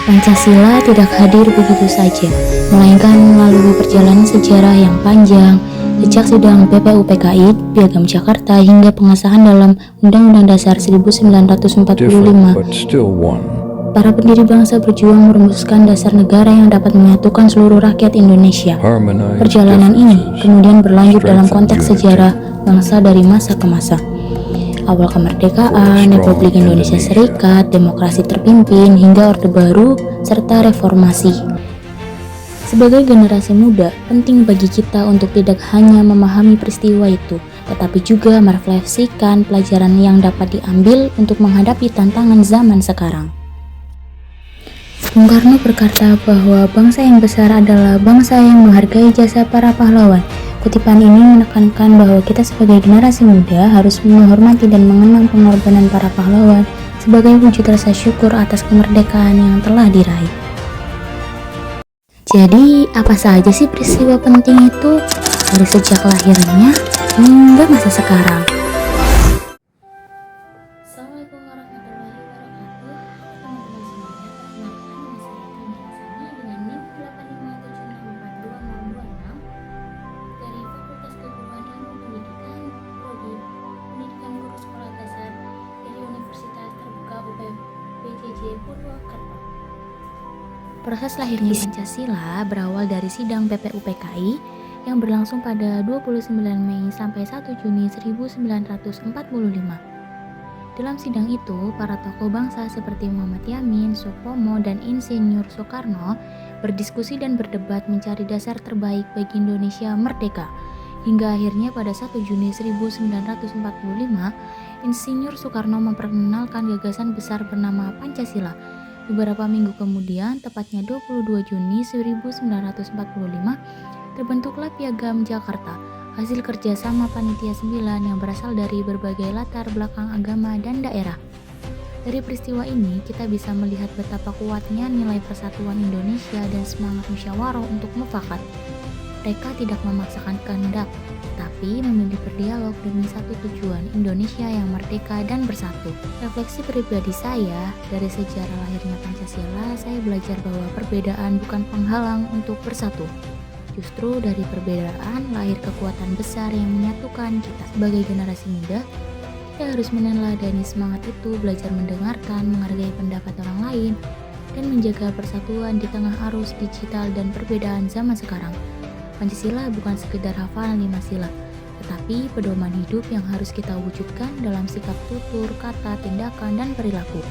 Pancasila tidak hadir begitu saja, melainkan melalui perjalanan sejarah yang panjang, sejak sidang PPUPKI, Piagam Jakarta hingga pengesahan dalam Undang-Undang Dasar 1945. Para pendiri bangsa berjuang merumuskan dasar negara yang dapat menyatukan seluruh rakyat Indonesia. Perjalanan ini kemudian berlanjut dalam konteks sejarah bangsa dari masa ke masa. Awal kemerdekaan, Republik Indonesia Serikat, demokrasi terpimpin, hingga Orde Baru, serta reformasi. Sebagai generasi muda, penting bagi kita untuk tidak hanya memahami peristiwa itu, tetapi juga merefleksikan pelajaran yang dapat diambil untuk menghadapi tantangan zaman sekarang. Bung Karno berkata bahwa bangsa yang besar adalah bangsa yang menghargai jasa para pahlawan. Kutipan ini menekankan bahwa kita sebagai generasi muda harus menghormati dan mengenang pengorbanan para pahlawan sebagai wujud rasa syukur atas kemerdekaan yang telah diraih. Jadi, apa saja sih peristiwa penting itu dari sejak lahirnya hingga masa sekarang? Assalamualaikum warahmatullahi wabarakatuh. Teman-teman semuanya, perkenalkan nama saya Trinity dengan NIM 857642026 dari Fakultas Keguruan Ilmu Pendidikan Prodi Pendidikan Guru Sekolah Dasar dari Universitas Terbuka UPJJ Purwokerto. Proses lahirnya Pancasila berawal dari sidang PPUPKI yang berlangsung pada 29 Mei sampai 1 Juni 1945. Dalam sidang itu, para tokoh bangsa seperti Muhammad Yamin, Supomo, dan Insinyur Soekarno berdiskusi dan berdebat mencari dasar terbaik bagi Indonesia merdeka. Hingga akhirnya pada 1 Juni 1945, Insinyur Soekarno memperkenalkan gagasan besar bernama Pancasila. Beberapa minggu kemudian, tepatnya 22 Juni 1945, terbentuklah Piagam Jakarta, hasil kerjasama Panitia 9 yang berasal dari berbagai latar belakang agama dan daerah. Dari peristiwa ini, kita bisa melihat betapa kuatnya nilai persatuan Indonesia dan semangat musyawarah untuk mufakat. Mereka tidak memaksakan kehendak, tetapi memilih berdialog demi satu tujuan, Indonesia yang merdeka dan bersatu. Refleksi pribadi saya, dari sejarah lahirnya Pancasila, saya belajar bahwa perbedaan bukan penghalang untuk bersatu. Justru dari perbedaan lahir kekuatan besar yang menyatukan kita. Sebagai generasi muda, kita harus meneladani semangat itu, belajar mendengarkan, menghargai pendapat orang lain, dan menjaga persatuan di tengah arus digital dan perbedaan zaman sekarang. Pancasila bukan sekedar hafalan 5 sila, tetapi pedoman hidup yang harus kita wujudkan dalam sikap tutur, kata, tindakan, dan perilaku.